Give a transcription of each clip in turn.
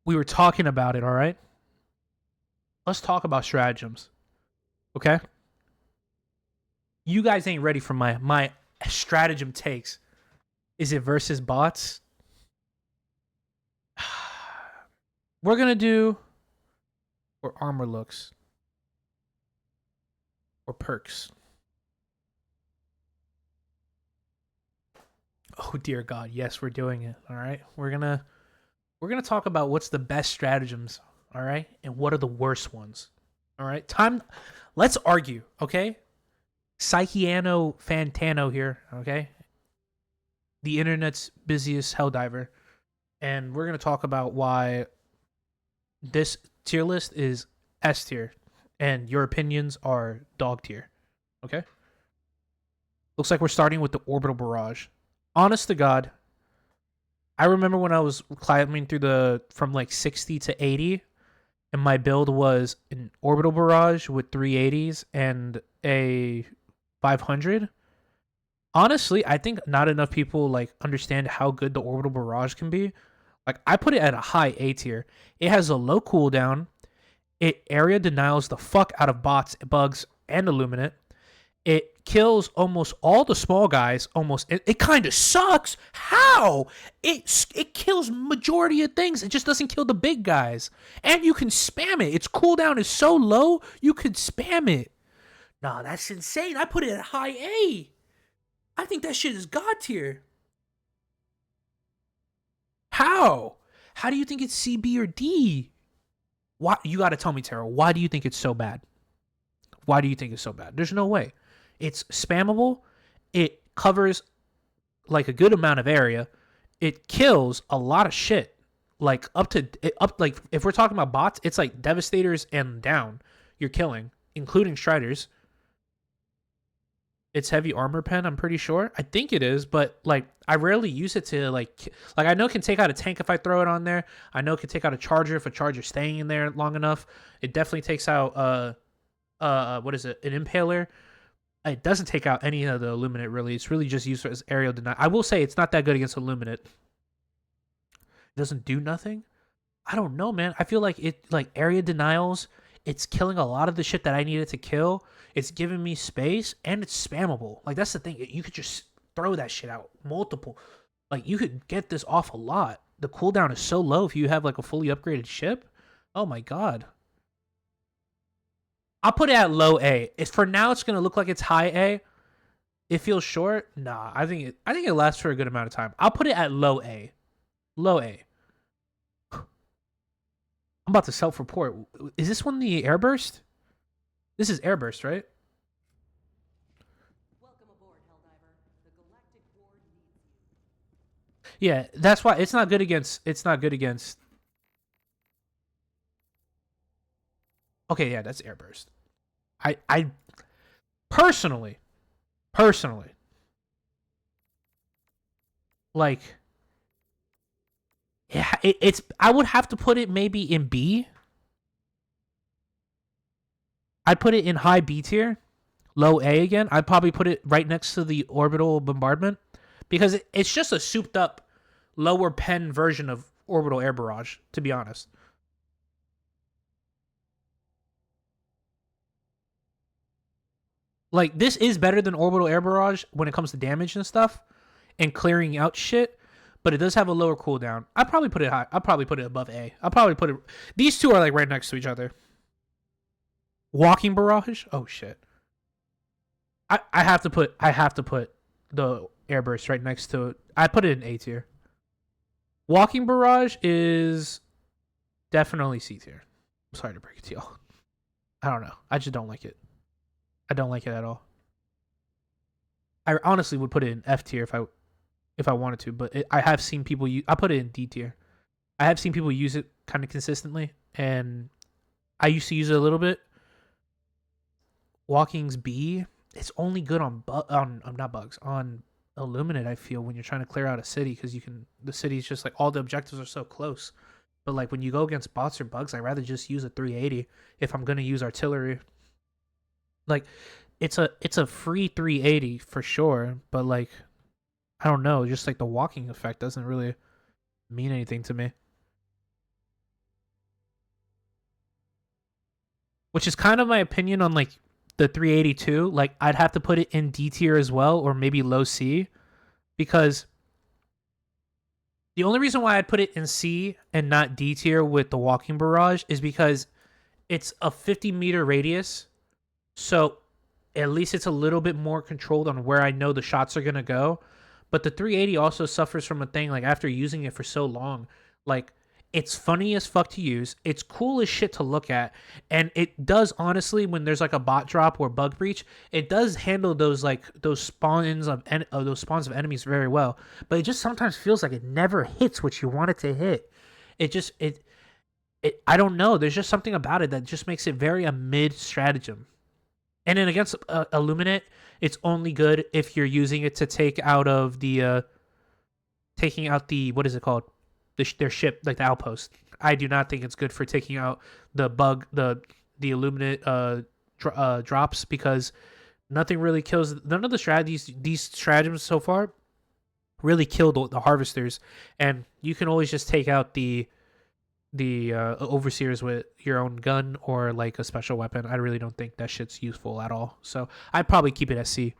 We were talking about it, all right? Let's talk about stratagems, okay? You guys ain't ready for my stratagem takes. Is it versus bots? We're gonna do or armor looks or perks. Oh dear God, yes, we're doing it. All right, we're gonna talk about what's the best stratagems. All right, and what are the worst ones. All right, time. Let's argue. Okay, Psychiano Fantano here. Okay, the internet's busiest helldiver, and we're gonna talk about why this tier list is S tier, and your opinions are dog tier. Okay. Looks like we're starting with the orbital barrage. Honest to God, I remember when I was climbing through the from like 60 to 80, and my build was an orbital barrage with 380s and a 500. Honestly, I think not enough people like understand how good the orbital barrage can be. Like I put it at a high A tier. It has a low cooldown. It area denials the fuck out of bots, bugs, and illuminate. It kills almost all the small guys. Almost, it kind of sucks. How it kills majority of things. It just doesn't kill the big guys. And you can spam it. Its cooldown is so low, you could spam it. Nah, that's insane. I put it at high A. I think that shit is god tier. How? How do you think it's C, B, or D? Why? You got to tell me, Tara. Why do you think it's so bad? Why do you think it's so bad? There's no way. It's spammable. It covers like a good amount of area. It kills a lot of shit. Like up like if we're talking about bots, it's like devastators and down. You're killing, including striders. It's heavy armor pen, I'm pretty sure. I think it is, but like I rarely use it to like I know it can take out a tank if I throw it on there. I know it can take out a charger if a charger's staying in there long enough. It definitely takes out what is it? An impaler. It doesn't take out any of the illuminate really. It's really just used as aerial deny. I will say it's not that good against illuminate. It doesn't do nothing. I don't know, man. I feel like it like area denials. It's killing a lot of the shit that I needed to kill. It's giving me space and it's spammable. Like that's the thing. You could just throw that shit out multiple. Like you could get this off a lot. The cooldown is so low if you have like a fully upgraded ship. Oh my god. I'll put it at low A. It's for now. It's gonna look like it's high A. It feels short. Nah, I think it lasts for a good amount of time. I'll put it at low A. Low A. I'm about to self-report. Is this one the airburst? This is airburst, right? Welcome aboard, Helldiver. The Galactic Ward needs you. Yeah, that's why it's not good against. It's not good against. Okay, yeah, that's airburst. I personally, personally, like, yeah, it's. I would have to put it maybe in B. I'd put it in high B tier, low A again. I'd probably put it right next to the orbital bombardment because it's just a souped up lower pen version of orbital air barrage. To be honest, like this is better than orbital air barrage when it comes to damage and stuff and clearing out shit. But it does have a lower cooldown. I'd probably put it high. I'd probably put it above A. I'll probably put it. These two are like right next to each other. Walking barrage. Oh shit. I have to put the airburst right next to it. I put it in A tier. Walking barrage is definitely C tier. I'm sorry to break it to y'all. I don't know. I just don't like it. I don't like it at all. I honestly would put it in F tier if I wanted to, but I have seen people use. I put it in D tier. I have seen people use it kind of consistently, and I used to use it a little bit. Walking's B. It's only good on not bugs on Illuminate. I feel when you're trying to clear out a city because you can. The city's just like all the objectives are so close. But like when you go against bots or bugs, I'd rather just use a 380 if I'm gonna use artillery. Like it's a free 380 for sure, but like I don't know, just like the walking effect doesn't really mean anything to me. which is kind of my opinion on like the 382. Like I'd have to put it in D tier as well, or maybe low C, because the only reason why I'd put it in C and not D tier with the walking barrage is because it's a 50-meter radius, so at least it's a little bit more controlled on where I know the shots are gonna go. But the 380 also suffers from a thing like after using it for so long, like it's funny as fuck to use. It's cool as shit to look at, and it does honestly when there's like a bot drop or bug breach, it does handle those like those spawns of enemies very well. But it just sometimes feels like it never hits what you want it to hit. It just I don't know. There's just something about it that just makes it very a mid stratagem. And then against Illuminate, it's only good if you're using it to take out of the taking out the what is it called, their ship, like the outpost. I do not think it's good for taking out the bug, the Illuminate drops, because nothing really kills. None of the strategies, these stratagems so far, really kill the harvesters, and you can always just take out the overseers with your own gun or like a special weapon. I really don't think that shit's useful at all. So I'd probably keep it as C.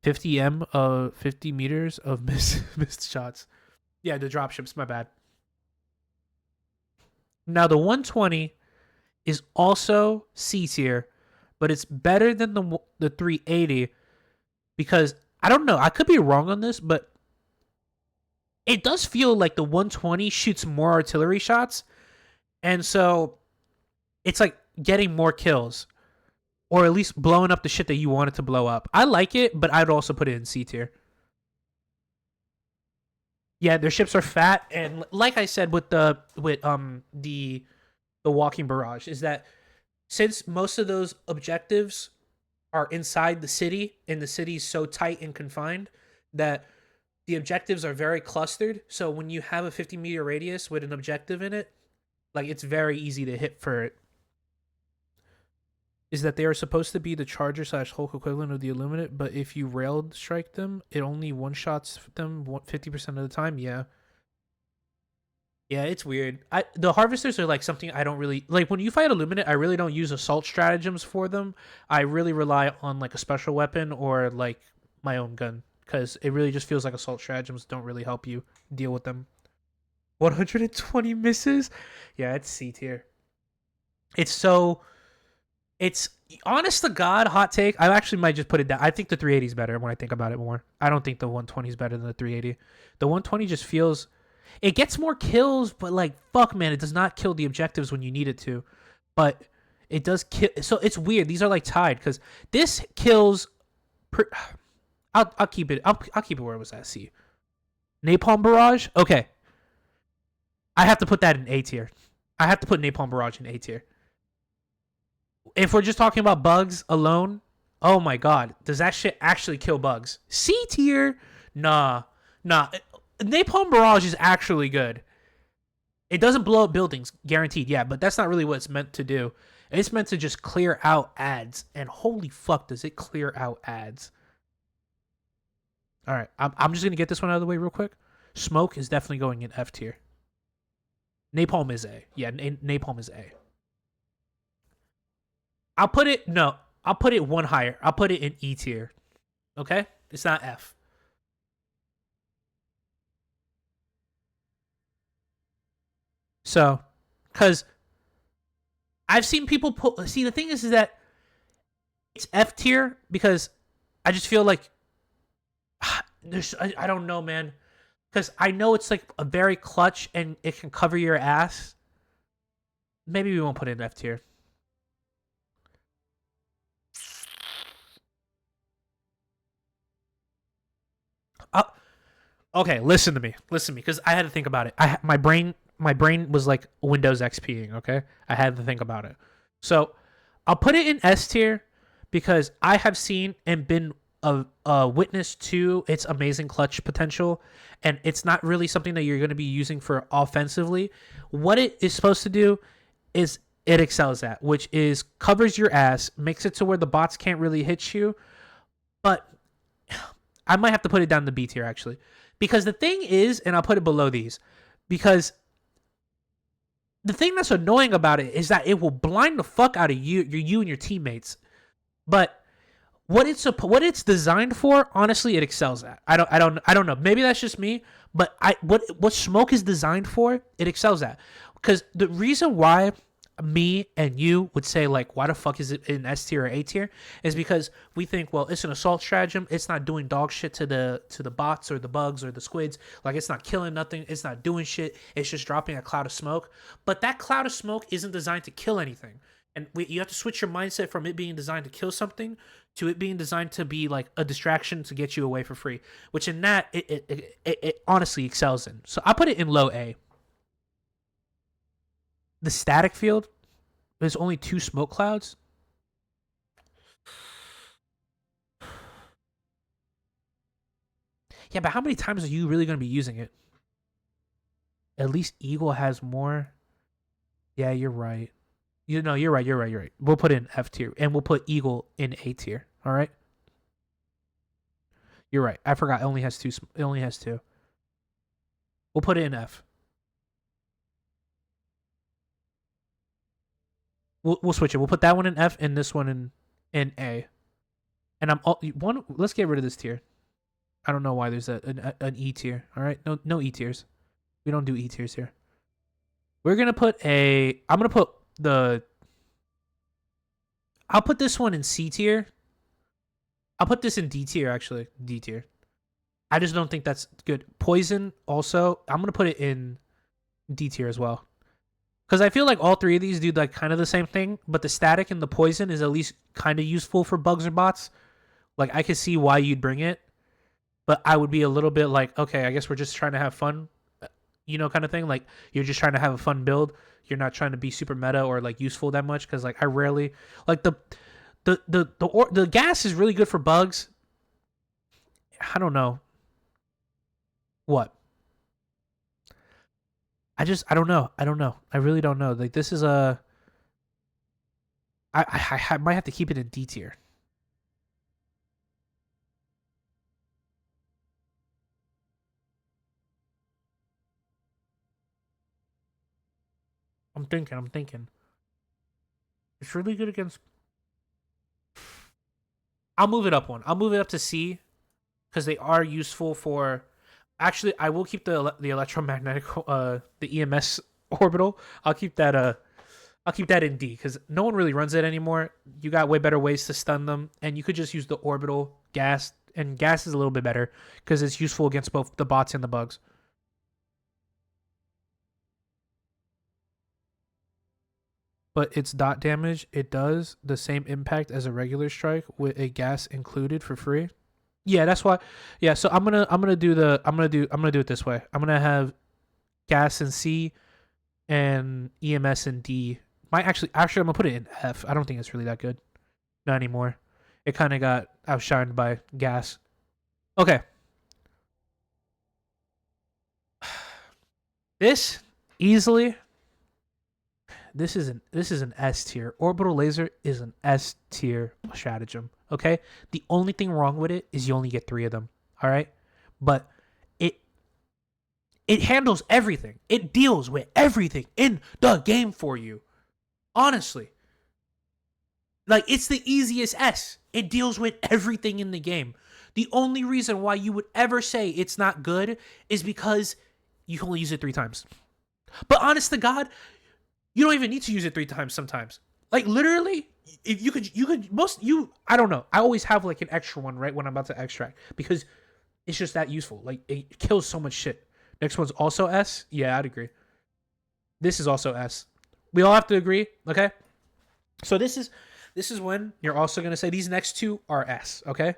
50 meters of missed shots. Yeah, the dropships. My bad. Now the 120 is also C tier, but it's better than the 380 because I don't know. I could be wrong on this, but it does feel like the 120 shoots more artillery shots, and so it's like getting more kills, or at least blowing up the shit that you want it to blow up. I like it, but I'd also put it in C tier. Yeah, their ships are fat, and like I said with the walking barrage, is that since most of those objectives are inside the city, and the city's so tight and confined that the objectives are very clustered. So when you have a 50-meter radius with an objective in it, like it's very easy to hit for it. Is that they are supposed to be the Charger slash Hulk equivalent of the Illuminate, but if you railed strike them, it only one shots them 50% of the time. Yeah, yeah, it's weird. The harvesters are like something I don't really like. When you fight Illuminate, I really don't use assault stratagems for them. I really rely on like a special weapon or like my own gun, because it really just feels like assault stratagems don't really help you deal with them. 120 misses. Yeah, it's C tier. It's so it's honest to God, hot take. I actually might just put it down. I think the 380 is better when I think about it more. I don't think the 120 is better than the 380. The 120 just feels, it gets more kills, but like fuck, man, it does not kill the objectives when you need it to. But it does kill. So it's weird. These are like tied because this kills. I'll keep it. I'll keep it where it was at. C. Napalm barrage. Okay, I have to put that in A tier. I have to put napalm barrage in A tier. If we're just talking about bugs alone, oh my god, does that shit actually kill bugs? C tier? Nah. Napalm barrage is actually good. It doesn't blow up buildings, guaranteed, yeah, but that's not really what it's meant to do. It's meant to just clear out ads, and holy fuck, does it clear out ads. All right, I'm just gonna get this one out of the way real quick. Smoke is definitely going in F tier. Napalm is A. Yeah, napalm is A. I'll put it no. I'll put it one higher. I'll put it in E tier. Okay, it's not F. So, because I've seen people put. See, the thing is that it's F tier because I just feel like there's. I don't know, man. Because I know it's like a very clutch and it can cover your ass. Maybe we won't put it in F tier. Uh, okay, listen to me, because I had to think about it. My brain was like Windows XPing. Okay, I had to think about it. So I'll put it in S tier because I have seen and been a witness to its amazing clutch potential, and it's not really something that you're going to be using for offensively. What it is supposed to do is it excels at, which is covers your ass, makes it to where the bots can't really hit you, but I might have to put it down the B tier actually, because the thing is, and I'll put it below these, because the thing that's annoying about it is that it will blind the fuck out of you and your teammates. But what it's designed for, honestly, it excels at. I don't know. Maybe that's just me, but what smoke is designed for, it excels at. Because the reason why me and you would say like, why the fuck is it in S tier or A tier, is because we think, well, it's an assault stratagem. It's not doing dog shit to the bots or the bugs or the squids. Like, it's not killing nothing. It's not doing shit. It's just dropping a cloud of smoke. But that cloud of smoke isn't designed to kill anything. And you have to switch your mindset from it being designed to kill something to it being designed to be like a distraction to get you away for free. Which in that it honestly excels in. So I put it in low A. The static field, there's only 2 smoke clouds. Yeah, but how many times are you really going to be using it? At least Eagle has more. Yeah, you're right. You know, you're right. You're right. You're right. We'll put it in F tier, and we'll put Eagle in A tier. All right. You're right. I forgot. It only has 2. It only has 2. We'll put it in F. We'll switch it. We'll put that one in F and this one in A. And I'm all one. Let's get rid of this tier. I don't know why there's an E tier. All right, no E tiers. We don't do E tiers here. We're gonna put a. I'm gonna put the. I'll put this one in C tier. I'll put this in D tier actually. D tier. I just don't think that's good. Poison also. I'm gonna put it in D tier as well. Because I feel like all 3 of these do like kind of the same thing, but the static and the poison is at least kind of useful for bugs and bots. Like, I could see why you'd bring it, but I would be a little bit like, okay, I guess we're just trying to have fun, kind of thing. Like, you're just trying to have a fun build. You're not trying to be super meta or like useful that much. Because like I rarely like the gas is really good for bugs. I don't know what. I don't know. I don't know. I really don't know. Like, this is a. I might have to keep it in D tier. I'm thinking. It's really good against. I'll move it up one. I'll move it up to C because they are useful for. Actually, I will keep the electromagnetic the EMS orbital. I'll keep that in D because no one really runs it anymore. You got way better ways to stun them, and you could just use the orbital gas, and gas is a little bit better because it's useful against both the bots and the bugs. But its dot damage, it does the same impact as a regular strike with a gas included for free. Yeah, that's why. Yeah, so I'm gonna do it this way. I'm gonna have gas in C and EMS in D. Might actually I'm gonna put it in F. I don't think it's really that good. Not anymore. It kind of got outshined by gas. Okay. This easily. This is an S tier. Orbital laser is an S tier stratagem. Okay. The only thing wrong with it is you only get 3 of them. All right. But it handles everything. It deals with everything in the game for you. Honestly. Like, it's the easiest S. It deals with everything in the game. The only reason why you would ever say it's not good is because you can only use it 3 times. But honest to God, you don't even need to use it 3 times sometimes. Like, literally, if you could I don't know. I always have like an extra one right when I'm about to extract because it's just that useful. Like, it kills so much shit. Next one's also S. Yeah, I'd agree. This is also S. We all have to agree, okay? So this is when you're also gonna say these next 2 are S, okay?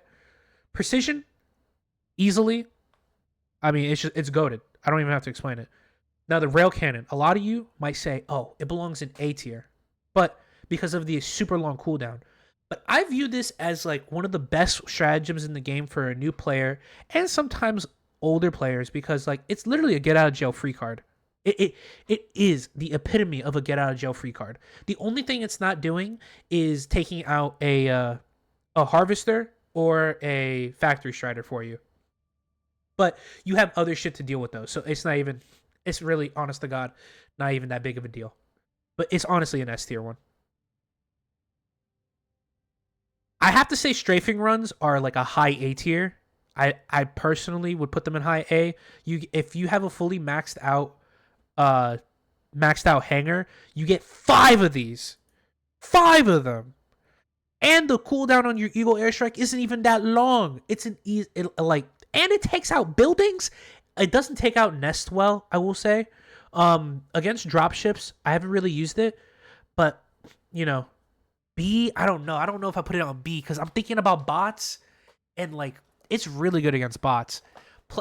Precision, easily. I mean, it's goated. I don't even have to explain it. Now the rail cannon. A lot of you might say, "Oh, it belongs in A tier," but because of the super long cooldown. But I view this as like one of the best stratagems in the game for a new player and sometimes older players because like it's literally a get out of jail free card. It is the epitome of a get out of jail free card. The only thing it's not doing is taking out a harvester or a factory strider for you. But you have other shit to deal with those, so it's not even It's really, honest to God, not even that big of a deal. But it's honestly an S tier one. I have to say, strafing runs are like a high A tier. I personally would put them in high A. If you have a fully uh maxed out hanger, you get 5 of these. 5 of them. And the cooldown on your Eagle airstrike isn't even that long. It's an easy, and it takes out buildings. It doesn't take out nest well, I will say. Against dropships, I haven't really used it, but you know, B, I don't know. I don't know if I put it on B because I'm thinking about bots, and like it's really good against bots.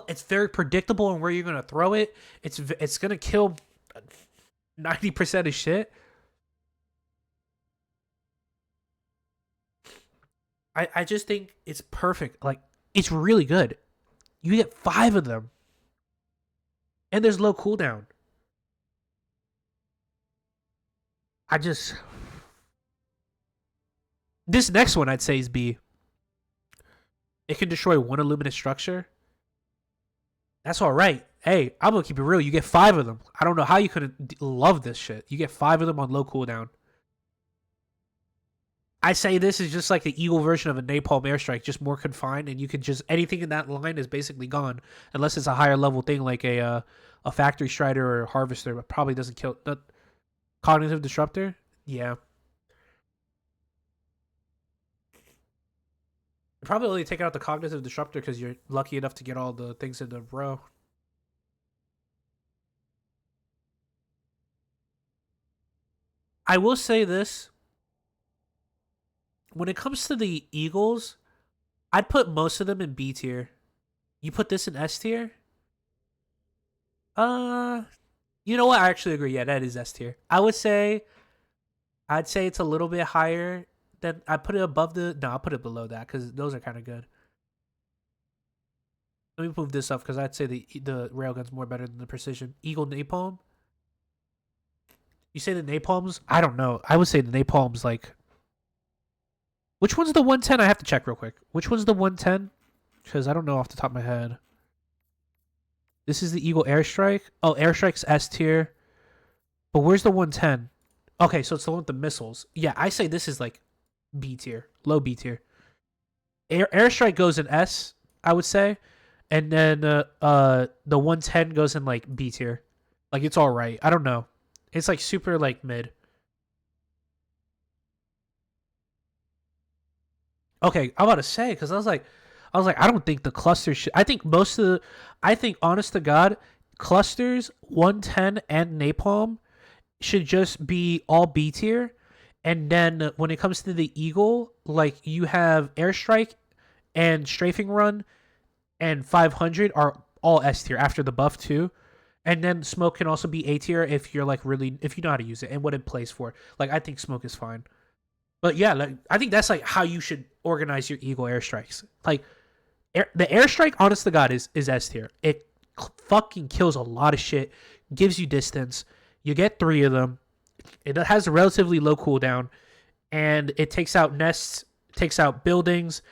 It's very predictable in where you're gonna throw it. It's gonna kill 90% of shit. I just think it's perfect. Like it's really good. You get 5 of them, and there's low cooldown. I just This next one I'd say is B. It can destroy one illuminous structure. That's all right. Hey, I'm gonna keep it real. You get 5 of them. I don't know how you couldn't love this shit. You get 5 of them on low cooldown. I say this is just like the Eagle version of a napalm airstrike, just more confined, and you can just anything in that line is basically gone, unless it's a higher level thing like a factory strider or a harvester, but probably doesn't kill the cognitive disruptor. Yeah, you probably only take out the cognitive disruptor because you're lucky enough to get all the things in a row. I will say this: when it comes to the Eagles, I'd put most of them in B tier. You put this in S tier? Uh, you know what? I actually agree. Yeah, that is S tier. I'd say it's a little bit higher than I put it above the. No, I'll put it below that because those are kind of good. Let me move this up because I'd say the railgun's more better than the precision. Eagle napalm. You say the napalms? I don't know. I would say the napalms like. Which one's the 110? I have to check real quick. Which one's the 110? Because I don't know off the top of my head. This is the Eagle airstrike. Oh, airstrike's S tier. But where's the 110? Okay, so it's the one with the missiles. Yeah, I say this is like B tier, low B tier. Airstrike goes in S, I would say, and then the 110 goes in like B tier. Like it's all right. I don't know. It's like super like mid. Okay, I'm about to say because I was like, I don't think the clusters should. I think honest to God, clusters 110 and napalm should just be all B tier. And then when it comes to the Eagle, like you have airstrike and strafing run and 500 are all S tier after the buff too. And then smoke can also be A tier if you're like really if you know how to use it and what it plays for. Like I think smoke is fine. But yeah, like I think that's like how you should organize your Eagle airstrikes. Like the airstrike, honest to God, is S tier. It fucking kills a lot of shit, gives you distance. You get 3 of them. It has a relatively low cooldown, and it takes out nests, takes out buildings.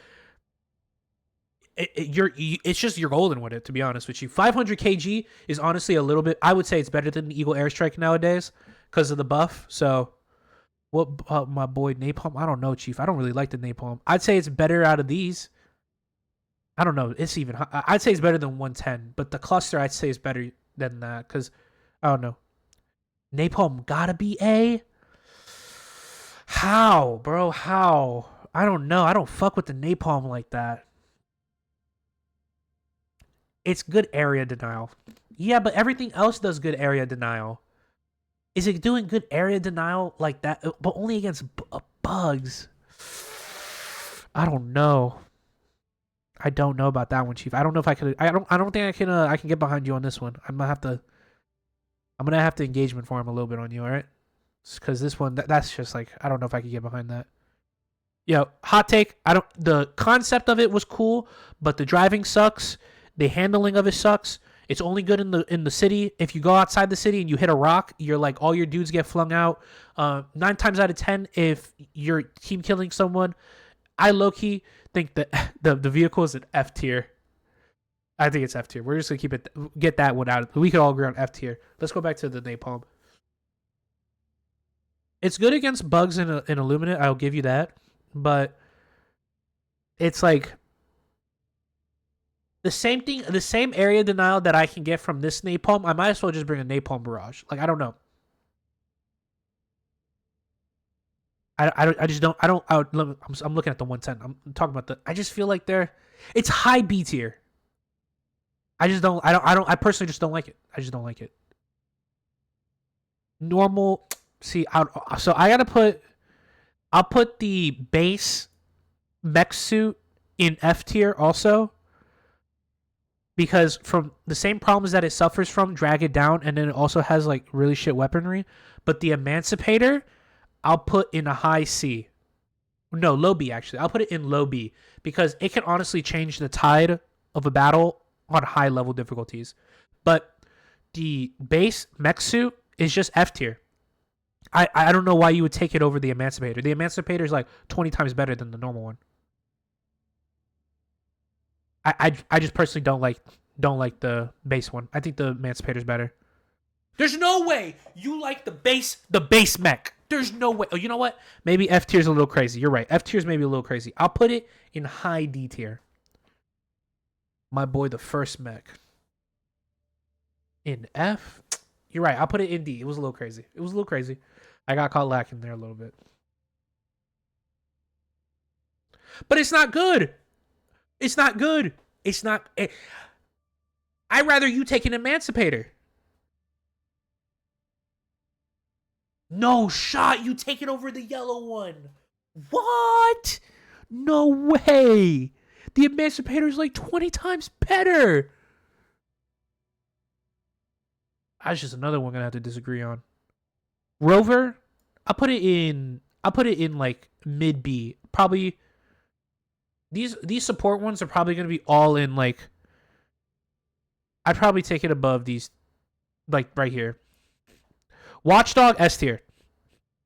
It's just you're golden with it, to be honest with you. 500 kg is honestly a little bit. I would say it's better than the Eagle airstrike nowadays because of the buff. So what my boy napalm? I don't know, Chief. I don't really like the napalm. I'd say it's better out of these. I don't know. It's even. I'd say it's better than 110, but the cluster I'd say is better than that because I don't know. Napalm gotta be A. How, bro? How? I don't know. I don't fuck with the napalm like that. It's good area denial. Yeah, but everything else does good area denial. Is it doing good area denial like that, but only against bugs? I don't know. I don't know about that one, Chief. I don't know if I could. I don't think I can. I can get behind you on this one. I'm gonna have to. I'm gonna have to engagement for him a little bit on you. All right. Because this one, that's just like I don't know if I could get behind that. Yeah, hot take. I don't. The concept of it was cool, but the driving sucks. The handling of it sucks. It's only good in the city. If you go outside the city and you hit a rock, you're like all your dudes get flung out. 9 times out of 10, if you're team killing someone, I low key think that the vehicle is an F tier. I think it's F tier. We're just gonna get that one out. We could all agree on F tier. Let's go back to the napalm. It's good against bugs in Illuminate. I'll give you that, but it's like the same thing, the same area denial that I can get from this napalm. I might as well just bring a napalm barrage. Like I don't know. I just don't. I'm looking at the 110. I'm talking about the. I just feel like it's high B tier. I just don't. I personally just don't like it. I just don't like it. Normal. See, so I gotta put. I'll put the base mech suit in F tier also, because from the same problems that it suffers from, drag it down, and then it also has like really shit weaponry. But the emancipator, I'll put in a high C. No, low B actually. I'll put it in low B because it can honestly change the tide of a battle on high level difficulties. But the base mech suit is just F tier. I don't know why you would take it over the emancipator. The emancipator is like 20 times better than the normal one. I just personally don't like the base one. I think the emancipator is better. There's no way you like the base mech. There's no way. Oh, you know what? Maybe F tier is a little crazy. You're right. F tier is maybe a little crazy. I'll put it in high D tier. My boy, the first mech. In F? You're right. I'll put it in D. It was a little crazy. It was a little crazy. I got caught lacking there a little bit. But it's not good. It's not good. It's not. I'd rather you take an emancipator. No shot. You take it over the yellow one. What? No way. The emancipator is like 20 times better. That's just another one gonna have to disagree on. Rover, I'll put it in. I'll put it in like mid B. Probably these support ones are probably gonna be all in like. I'd probably take it above these, like right here. Watchdog S tier.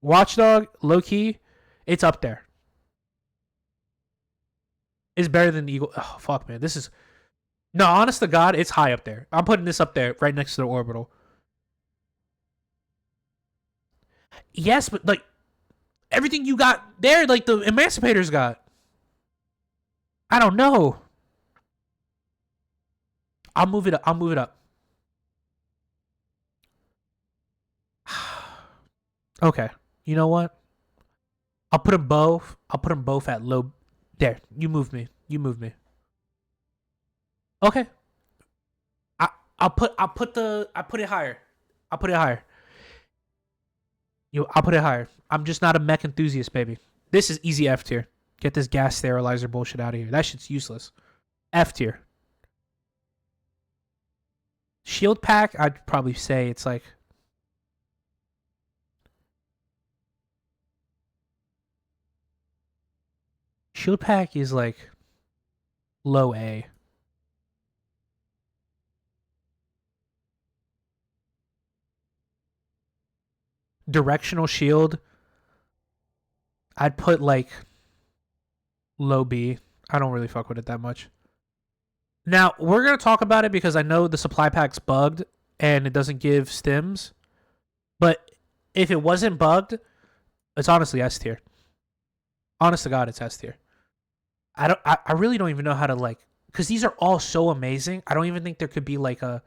Watchdog low key, it's up there. It's better than Eagle. Oh fuck, man, this is no. Honest to God, it's high up there. I'm putting this up there, right next to the orbital. Yes, but like everything you got there, like the emancipators got. I don't know. I'll move it up. I'll move it up. Okay. You know what? I'll put them both. I'll put them both at low. There. You move me. You move me. Okay. I I'll put I put it higher. I'll put it higher. I'll put it higher. I'm just not a mech enthusiast, baby. This is easy F tier. Get this gas sterilizer bullshit out of here. That shit's useless. F tier. Shield pack, I'd probably say it's like. Shield pack is like low A. Directional shield, I'd put like low B. I don't really fuck with it that much. Now, we're going to talk about it because I know the supply pack's bugged and it doesn't give stims. But if it wasn't bugged, it's honestly S tier. Honest to God, it's S tier. I really don't even know how to like, because these are all so amazing. I don't even think there could be like an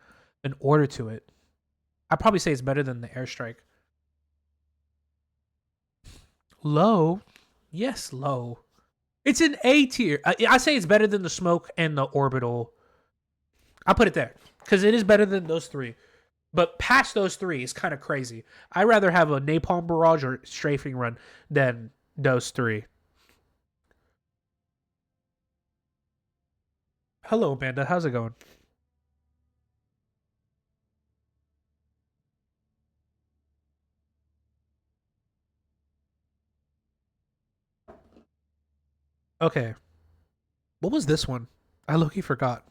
order to it. I'd probably say it's better than the airstrike. Low? Yes, low. It's an A tier. I say it's better than the smoke and the orbital. I'll put it there because it is better than those three. But past those three is kind of crazy. I'd rather have a napalm barrage or strafing run than those three. Hello, Amanda. How's it going? Okay. What was this one? I low-key forgot.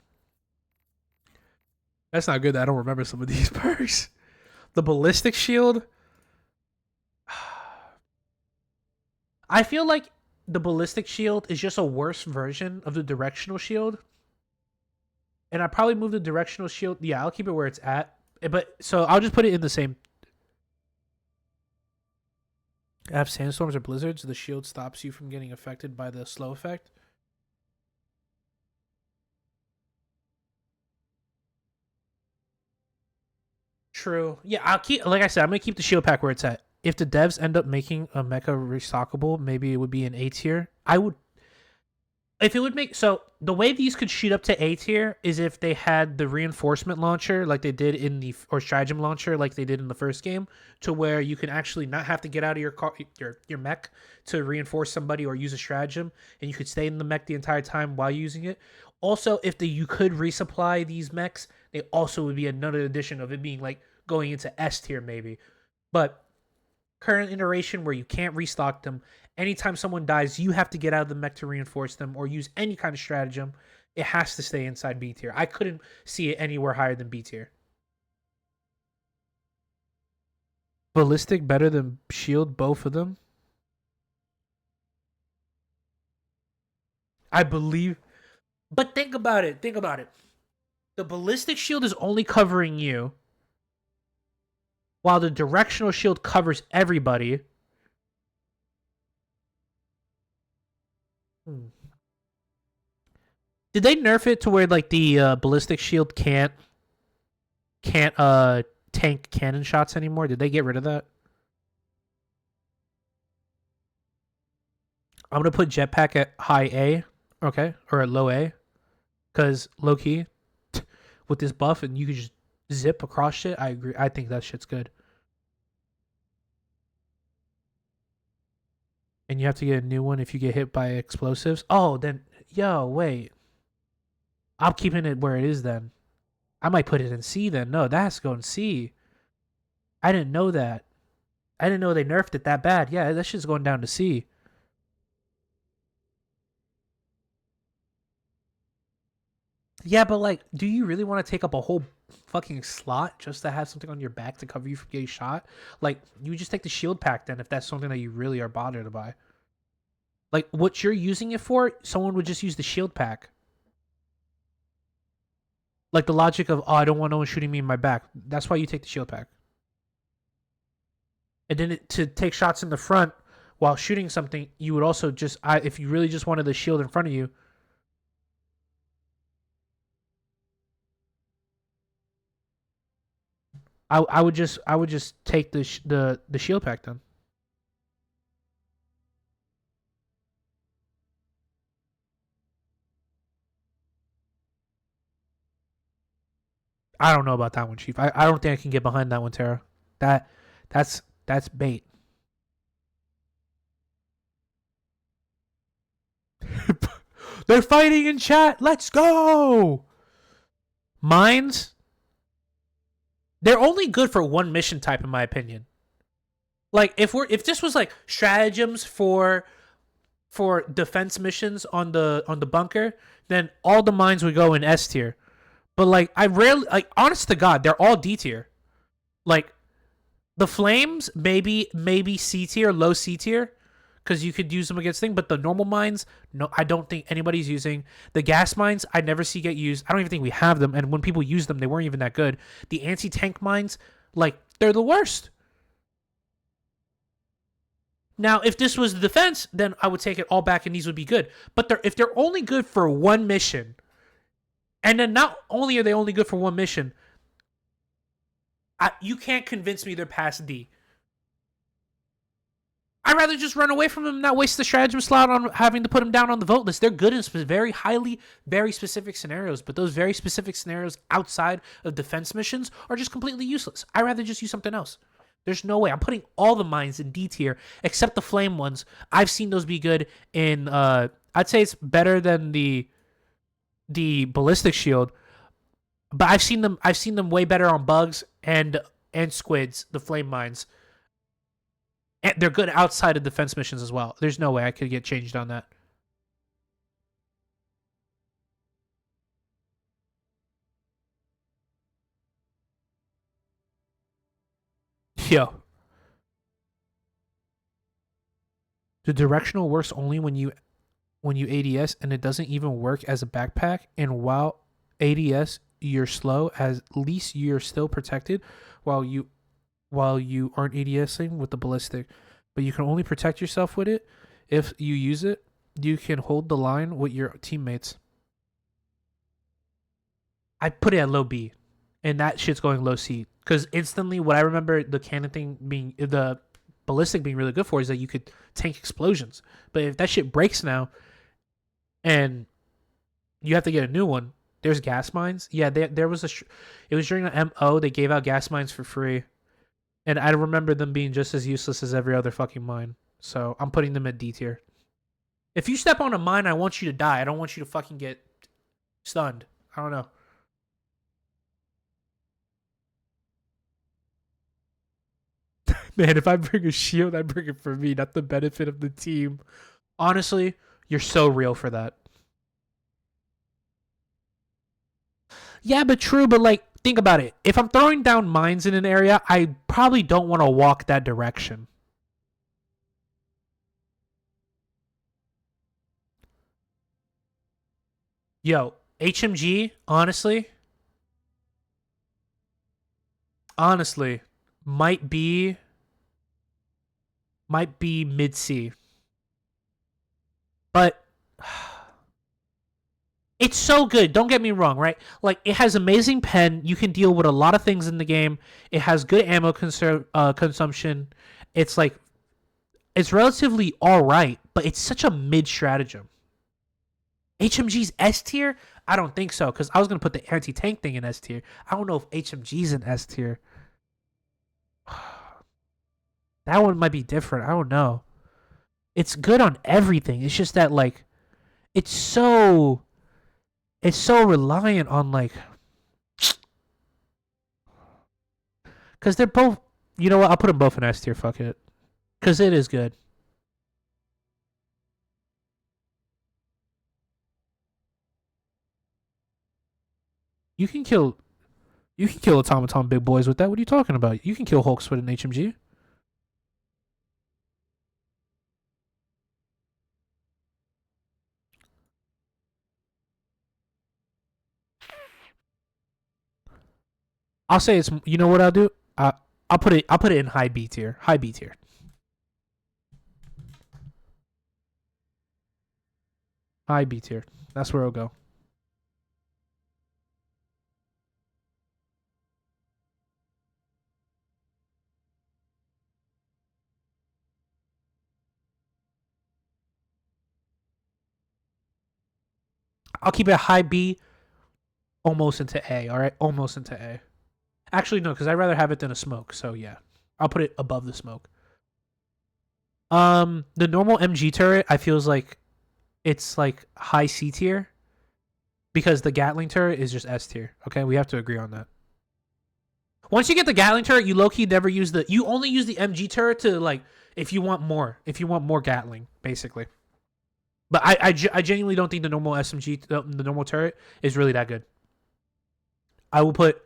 That's not good that I don't remember some of these perks. The ballistic shield. I feel like the ballistic shield is just a worse version of the directional shield. And I probably move the directional shield. Yeah, I'll keep it where it's at. But so I'll just put it in the same. Have sandstorms or blizzards, the shield stops you from getting affected by the slow effect. True. Yeah, I'll keep. Like I said, I'm gonna keep the shield pack where it's at. If the devs end up making a mecha restockable, maybe it would be an A tier. I would if it would make so the way these could shoot up to A tier is if they had the reinforcement launcher like they did in the or stratagem launcher like they did in the first game, to where you can actually not have to get out of your car your mech to reinforce somebody or use a stratagem, and you could stay in the mech the entire time while using it. Also, if you could resupply these mechs, they also would be another addition of it being like going into S tier maybe. But current iteration where you can't restock them. Anytime someone dies, you have to get out of the mech to reinforce them or use any kind of stratagem. It has to stay inside B tier. I couldn't see it anywhere higher than B tier. Ballistic better than shield, both of them. I believe. But think about it. Think about it. The ballistic shield is only covering you, while the directional shield covers everybody. Did they nerf it to where like the ballistic shield can't tank cannon shots anymore? Did they get rid of that? I'm gonna put jetpack at high A, okay, or at low A, because low key with this buff and you can just zip across shit. I agree. I think that shit's good. And you have to get a new one if you get hit by explosives. Oh, then yo, wait. I'm keeping it where it is then. I might put it in C then. No, that has to go in C. I didn't know that. I didn't know they nerfed it that bad. Yeah, that shit's going down to C. Yeah, but like, do you really want to take up a whole fucking slot just to have something on your back to cover you from getting shot? Like, you just take the shield pack then if that's something that you really are bothered by. Like, what you're using it for, someone would just use the shield pack. Like the logic of, oh, I don't want no one shooting me in my back. That's why you take the shield pack. And then to take shots in the front while shooting something, you would also just, if you really just wanted the shield in front of you, I would just take the shield pack then. I don't know about that one, Chief. I don't think I can get behind that one, Tara. That that's bait. They're fighting in chat. Let's go. Mines, they're only good for one mission type, in my opinion. Like if this was like stratagems for defense missions on the bunker, then all the mines would go in S tier. But like I rarely like honest to God, they're all D tier. Like the flames, maybe C tier, low C tier, because you could use them against things. But the normal mines, no, I don't think anybody's using. The gas mines, I never see get used. I don't even think we have them. And when people use them, they weren't even that good. The anti tank mines, like they're the worst. Now, if this was the defense, then I would take it all back and these would be good. But if they're only good for one mission, and then not only are they only good for one mission, you can't convince me they're past D. I'd rather just run away from them and not waste the stratagem slot on having to put them down on the vote list. They're good in very highly, very specific scenarios, but those very specific scenarios outside of defense missions are just completely useless. I'd rather just use something else. There's no way. I'm putting all the mines in D tier except the flame ones. I've seen those be good in. I'd say it's better than the ballistic shield, but I've seen them. I've seen them way better on bugs and squids. The flame mines. And they're good outside of defense missions as well. There's no way I could get changed on that. Yo, the directional works only when you ADS, and it doesn't even work as a backpack. And while ADS, you're slow. At least you're still protected while you aren't ADSing with the ballistic. But you can only protect yourself with it if you use it. You can hold the line with your teammates. I put it at low B, and that shit's going low C. Because instantly, what I remember the cannon thing being the ballistic being really good for is that you could tank explosions. But if that shit breaks now and you have to get a new one, there's gas mines. Yeah, there was it was during the MO they gave out gas mines for free, and I remember them being just as useless as every other fucking mine. So I'm putting them at D tier. If you step on a mine, I want you to die. I don't want you to fucking get stunned. I don't know. Man, if I bring a shield, I bring it for me, not the benefit of the team. Honestly, you're so real for that. Yeah, but true, but like, think about it. If I'm throwing down mines in an area, I probably don't want to walk that direction. Yo, HMG, honestly, might be mid C. But it's so good. Don't get me wrong, right? Like it has amazing pen. You can deal with a lot of things in the game. It has good ammo consumption. It's like it's relatively all right, but it's such a mid stratagem. HMG's S tier? I don't think so because I was gonna put the anti tank thing in S tier. I don't know if HMG's in S tier. That one might be different. I don't know. It's good on everything. It's just that like it's so reliant on like because they're both. You know what? I'll put them both in S tier. Fuck it, because it is good. You can kill automaton big boys with that. What are you talking about? You can kill Hulks with an HMG. I'll say it's. You know what I'll do? I'll put it. I'll put it in high B tier. High B tier. High B tier. That's where it'll go. I'll keep it high B, almost into A. All right, almost into A. Actually, no, because I'd rather have it than a smoke. So yeah, I'll put it above the smoke. The normal MG turret, I feels like it's like high C tier because the Gatling turret is just S tier. Okay, we have to agree on that. Once you get the Gatling turret, you low key never use the. You only use the MG turret to like if you want more. If you want more Gatling, basically. But I genuinely don't think the normal SMG, the normal turret, is really that good. I will put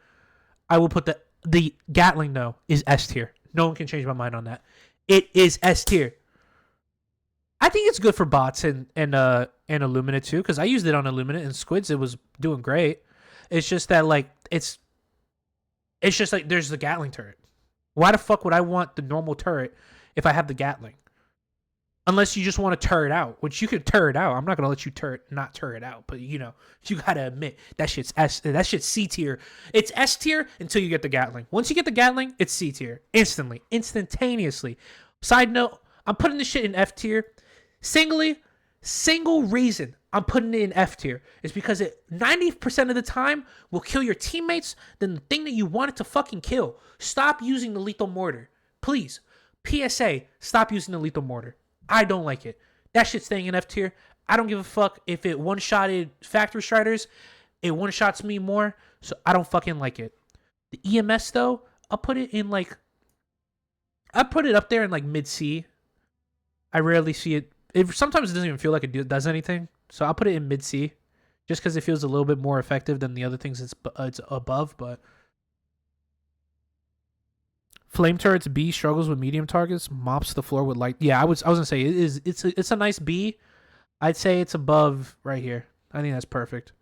the Gatling though is S tier. No one can change my mind on that. It is S tier. I think it's good for bots and Illumina too because I used it on Illumina and Squids. It was doing great. It's just that like it's just like there's the Gatling turret. Why the fuck would I want the normal turret if I have the Gatling? Unless you just want to turret out, which you could turret out. I'm not gonna let you not turret out, but you know you gotta admit that shit's C tier. It's S tier until you get the Gatling. Once you get the Gatling, it's C tier instantly, instantaneously. Side note: I'm putting this shit in F tier. Single reason I'm putting it in F tier is because it 90% of the time will kill your teammates than the thing that you wanted to fucking kill. Stop using the lethal mortar, please. PSA: stop using the lethal mortar. I don't like it. That shit's staying in F tier. I don't give a fuck if it one-shotted Factory Striders. It one-shots me more, so I don't fucking like it. The EMS, though, I'll put it in, like... I put it up there in, like, mid-C. I rarely see it. Sometimes it doesn't even feel like it does anything, so I'll put it in mid-C, just because it feels a little bit more effective than the other things it's above, but... Flame turrets B struggles with medium targets, mops the floor with light. Yeah, I was gonna say it's a nice B. I'd say it's above right here. I think that's perfect.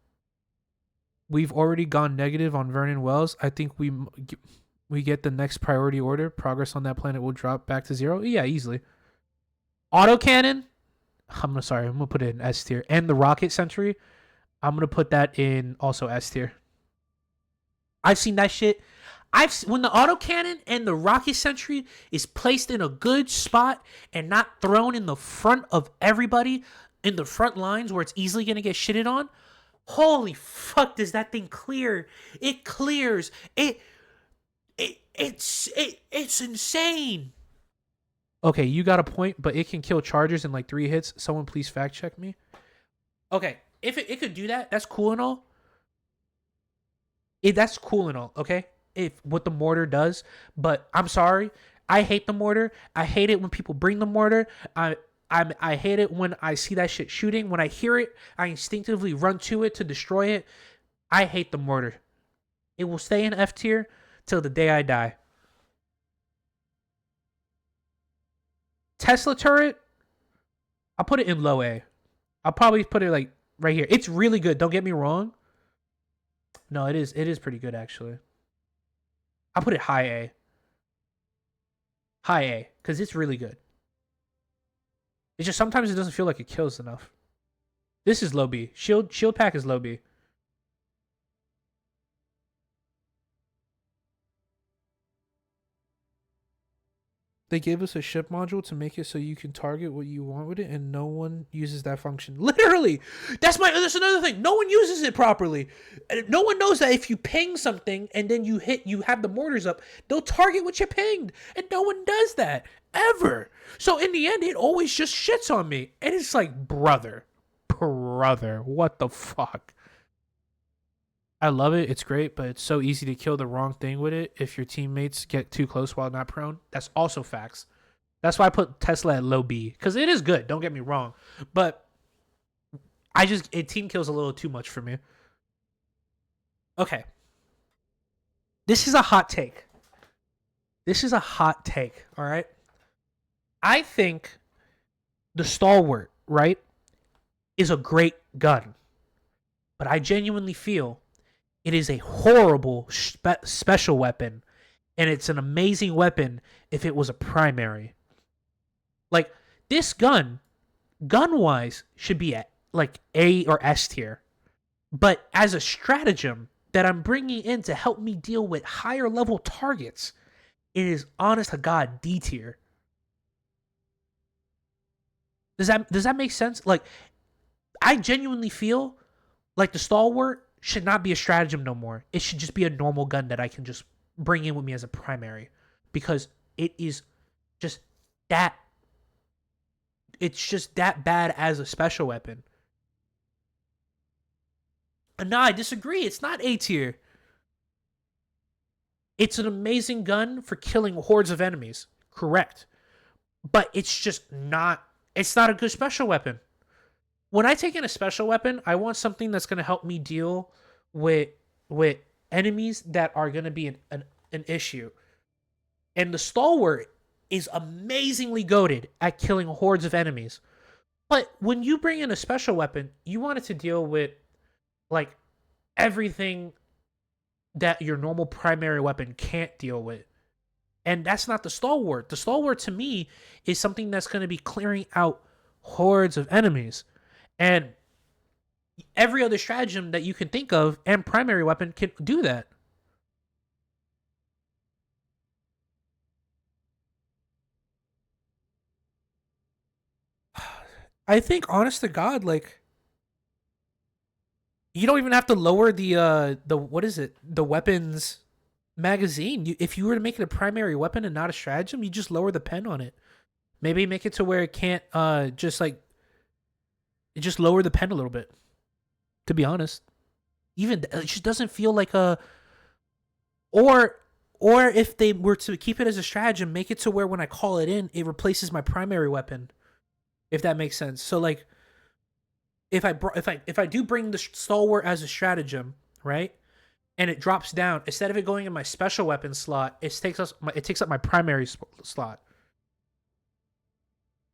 We've already gone negative on Vernon Wells. I think we get the next priority order. Progress on that planet will drop back to 0. Yeah, easily. Autocannon. I'm gonna put it in S tier. And the rocket sentry. I'm gonna put that in also S tier. I've seen that shit. When the autocannon and the rocket sentry is placed in a good spot and not thrown in the front of everybody in the front lines where it's easily gonna get shitted on. Holy fuck! Does that thing clear? It clears. It's insane. Okay, you got a point, but it can kill chargers in like 3 hits. Someone please fact check me. Okay, if it could do that, that's cool and all. That's cool and all, okay? If what the mortar does, but I'm sorry, I hate the mortar. I hate it when people bring the mortar. I hate it when I see that shit shooting. When I hear it, I instinctively run to it to destroy it. I hate the mortar. It will stay in F tier till the day I die. Tesla turret, I'll put it in low A. I'll probably put it like right here. It's really good. Don't get me wrong. No, it is. It is pretty good actually. I'll put it high A. High A, because it's really good. It's just sometimes it doesn't feel like it kills enough. This is low B. Shield pack is low B. They gave us a ship module to make it so you can target what you want with it, and no one uses that function. Literally, that's another thing. No one uses it properly. No one knows that if you ping something and then you have the mortars up, they'll target what you pinged, and no one does that ever. So in the end, it always just shits on me, and it's like, brother, what the fuck? I love it. It's great, but it's so easy to kill the wrong thing with it if your teammates get too close while not prone. That's also facts. That's why I put Tesla at low B, because it is good. Don't get me wrong, but team kills a little too much for me. Okay, this is a hot take. All right. I think the Stalwart, right, is a great gun, but I genuinely feel it is a horrible special weapon, and it's an amazing weapon if it was a primary. Like, this gun-wise, should be at like A or S tier. But as a stratagem that I'm bringing in to help me deal with higher level targets, it is honest to God D tier. Does that make sense? Like, I genuinely feel like the Stalwart should not be a stratagem no more. It should just be a normal gun that I can just bring in with me as a primary, because it is just that. It's just that bad as a special weapon. And no, I disagree. It's not A tier. It's an amazing gun for killing hordes of enemies. Correct. But it's just not. It's not a good special weapon. When I take in a special weapon, I want something that's going to help me deal with enemies that are going to be an issue. And the Stalwart is amazingly goated at killing hordes of enemies. But when you bring in a special weapon, you want it to deal with like everything that your normal primary weapon can't deal with. And that's not the Stalwart. The Stalwart to me is something that's going to be clearing out hordes of enemies. And every other stratagem that you can think of and primary weapon can do that. I think, honest to God, like, you don't even have to lower the what is it? The weapons magazine. If you were to make it a primary weapon and not a stratagem, you just lower the pen on it. Maybe make it to where it can't just lower the pen a little bit. To be honest, even it just doesn't feel like a or if they were to keep it as a stratagem, make it to where when I call it in, it replaces my primary weapon. If that makes sense. So like, if I do bring the Stalwart as a stratagem, right, and it drops down, instead of it going in my special weapon slot, it takes up my primary slot.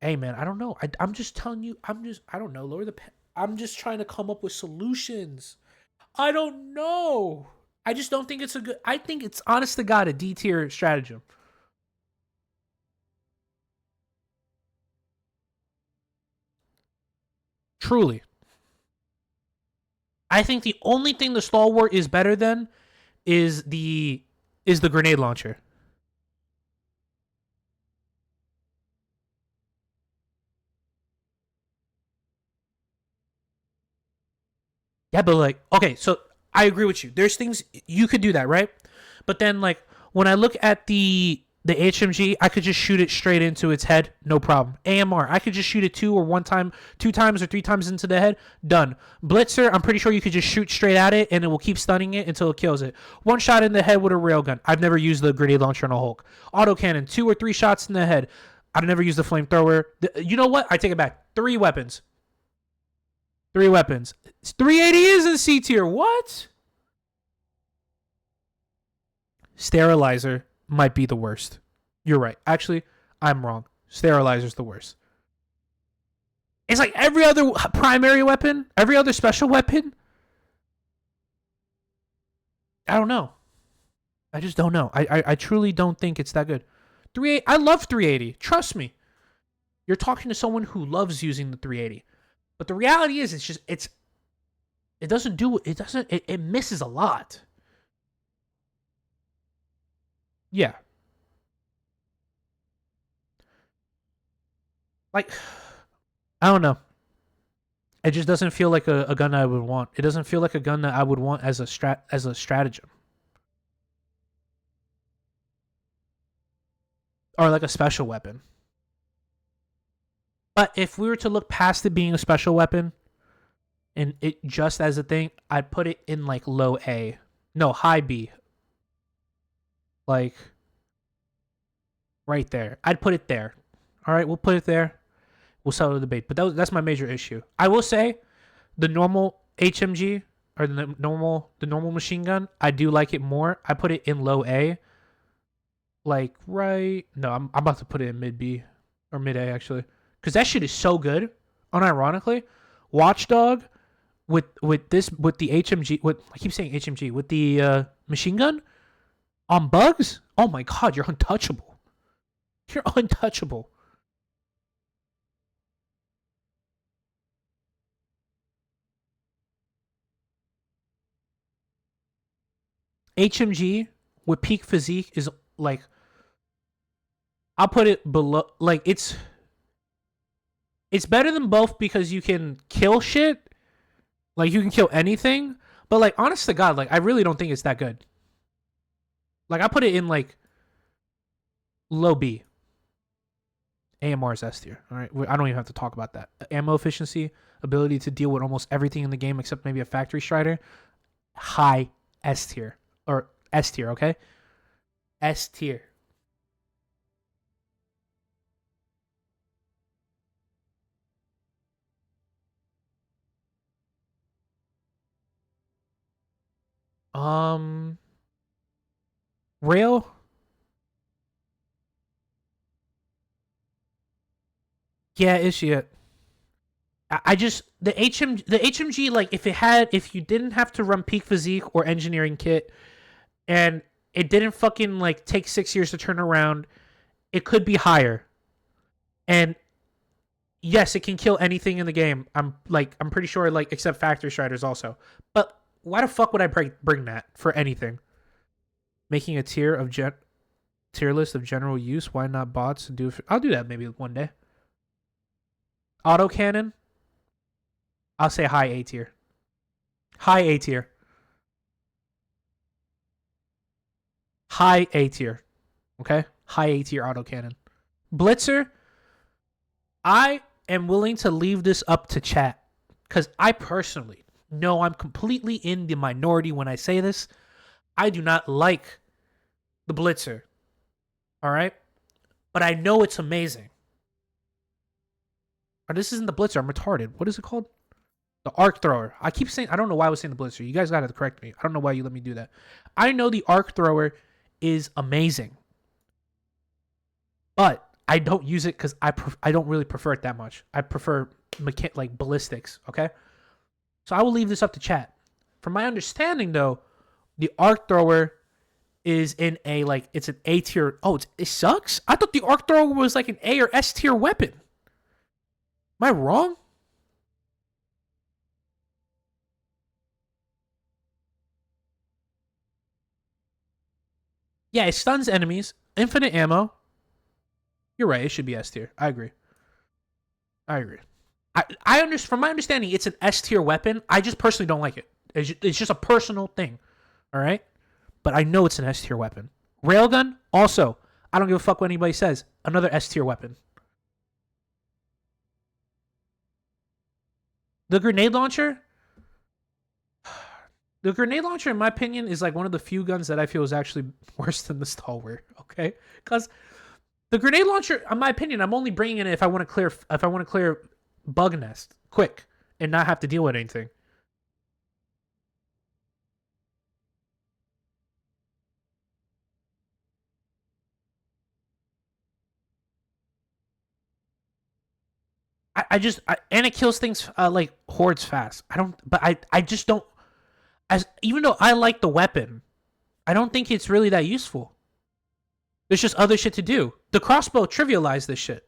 Hey man, I don't know. I'm just telling you. I don't know. Lower the pen. I'm just trying to come up with solutions. I don't know. I just don't think it's a good. I think it's honest to God a D tier stratagem. Truly. I think the only thing the stalwart is better than is the grenade launcher. Yeah, but like, okay, so I agree with you. There's things you could do that, right? But then like when I look at the HMG, I could just shoot it straight into its head, no problem. AMR, I could just shoot it two times or three times into the head, done. Blitzer, I'm pretty sure you could just shoot straight at it and it will keep stunning it until it kills it. One shot in the head with a railgun. I've never used the grenade launcher on a Hulk. Autocannon, 2 or 3 shots in the head. I've never used the flamethrower. You know what? I take it back. 3 weapons. 3 weapons. 380 is in C tier. What? Sterilizer might be the worst. You're right. Actually, I'm wrong. Sterilizer's the worst. It's like every other primary weapon, every other special weapon. I don't know. I just don't know. I truly don't think it's that good. 380. I love 380. Trust me. You're talking to someone who loves using the 380. But the reality is, it doesn't do it misses a lot. Yeah. Like, I don't know. It just doesn't feel like a gun I would want. It doesn't feel like a gun that I would want as a stratagem or like a special weapon. But if we were to look past it being a special weapon and it just as a thing, I'd put it in like low A. No, high B. Like right there. I'd put it there. All right, we'll put it there. We'll settle the debate. But that's my major issue. I will say the normal HMG or the normal machine gun, I do like it more. I put it in low A. Like right. No, I'm about to put it in mid B or mid A actually. Because that shit is so good. Unironically, Watchdog with the HMG with I keep saying HMG with the machine gun on bugs. Oh my god, you're untouchable. You're untouchable. HMG with peak physique is like I'll put it below like it's better than both because you can kill shit. Like you can kill anything. But like honest to God, like I really don't think it's that good. Like I put it in like low B. AMR is S tier. All right. I don't even have to talk about that. Ammo efficiency, ability to deal with almost everything in the game except maybe a factory strider. High S tier. Or S tier, okay? S tier. Um Rail. Yeah, is she it? I just the HMG like if you didn't have to run peak physique or engineering kit and it didn't fucking like take 6 years to turn around, it could be higher. And yes, it can kill anything in the game. I'm pretty sure like except factory striders also. But why the fuck would I bring that for anything? Making a tier list of general use. Why not bots and do? I'll do that maybe one day. Autocannon. I'll say high A tier. High A tier. High A tier. Okay? High A tier autocannon. Blitzer, I am willing to leave this up to chat because I personally know I'm completely in the minority when I say this. I do not like the Blitzer. All right? But I know it's amazing. Or this isn't the Blitzer. I'm retarded. What is it called? The arc thrower. I keep saying, I don't know why I was saying the Blitzer. You guys got to correct me. I don't know why you let me do that. I know the arc thrower is amazing. But I don't use it because I don't really prefer it that much. I prefer like ballistics, okay? So I will leave this up to chat. From my understanding, though, the arc thrower is in a like it's an A tier. Oh, it sucks. I thought the arc thrower was like an A or S tier weapon. Am I wrong? Yeah, it stuns enemies. Infinite ammo. You're right. It should be S tier. I agree. I agree. I understand. From my understanding, it's an S tier weapon. I just personally don't like it. It's just a personal thing. All right, but I know it's an S tier weapon. Railgun also. I don't give a fuck what anybody says. Another S tier weapon. The grenade launcher. The grenade launcher, in my opinion, is like one of the few guns that I feel is actually worse than the stalwart. Okay, because the grenade launcher, in my opinion, I'm only bringing it if I want to clear bug nest quick and not have to deal with anything. And it kills things like hordes fast. I just don't. As even though I like the weapon, I don't think it's really that useful. There's just other shit to do. The crossbow trivialized this shit.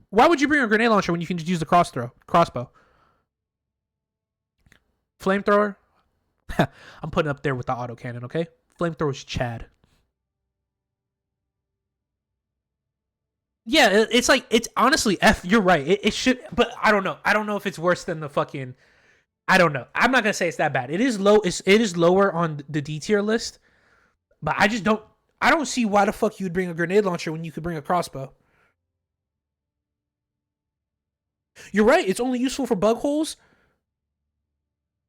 Why would you bring a grenade launcher when you can just use the crossbow? Flamethrower. I'm putting up there with the autocannon. Okay, flamethrower's Chad. Yeah, it's like it's honestly F. You're right. It should, but I don't know. I don't know if it's worse than the fucking. I don't know. I'm not gonna say it's that bad. It is low. It is lower on the D tier list, but I just don't. I don't see why the fuck you'd bring a grenade launcher when you could bring a crossbow. You're right. It's only useful for bug holes.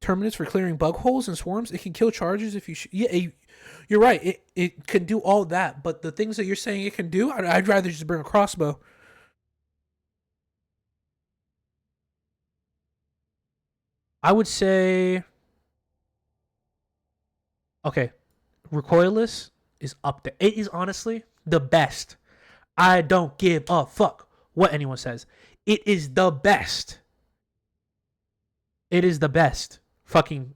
Terminus for clearing bug holes and swarms. It can kill charges if you. Yeah, you're right. It can do all that, but the things that you're saying it can do, I'd rather just bring a crossbow. I would say okay, recoilless is up there. It is honestly the best. I don't give a fuck what anyone says. It is the best. It is the best fucking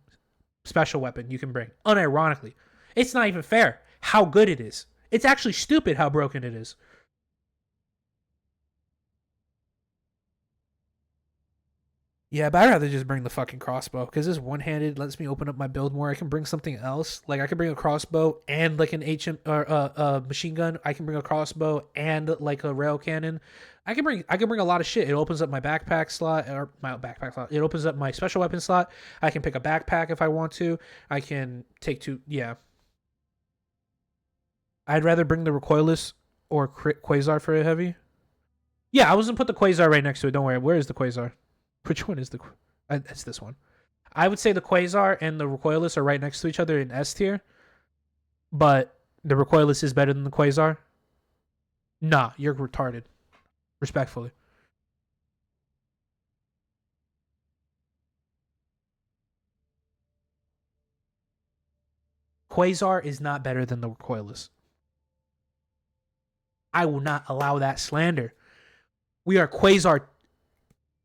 special weapon you can bring. Unironically, it's not even fair how good it is. It's actually stupid how broken it is. Yeah, but I'd rather just bring the fucking crossbow because this one-handed lets me open up my build more. I can bring something else, like I can bring a crossbow and like an HM or machine gun. I can bring a crossbow and like a rail cannon. I can bring a lot of shit. It opens up my backpack slot or my backpack slot. It opens up my special weapon slot. I can pick a backpack if I want to. I can take two. Yeah, I'd rather bring the recoilless or quasar for a heavy. Yeah, I was gonna put the quasar right next to it. Don't worry. Where is the quasar? Which one is the? It's this one. I would say the Quasar and the Recoilless are right next to each other in S tier, but the Recoilless is better than the Quasar. Nah, you're retarded. Respectfully. Quasar is not better than the Recoilless. I will not allow that slander. We are Quasar.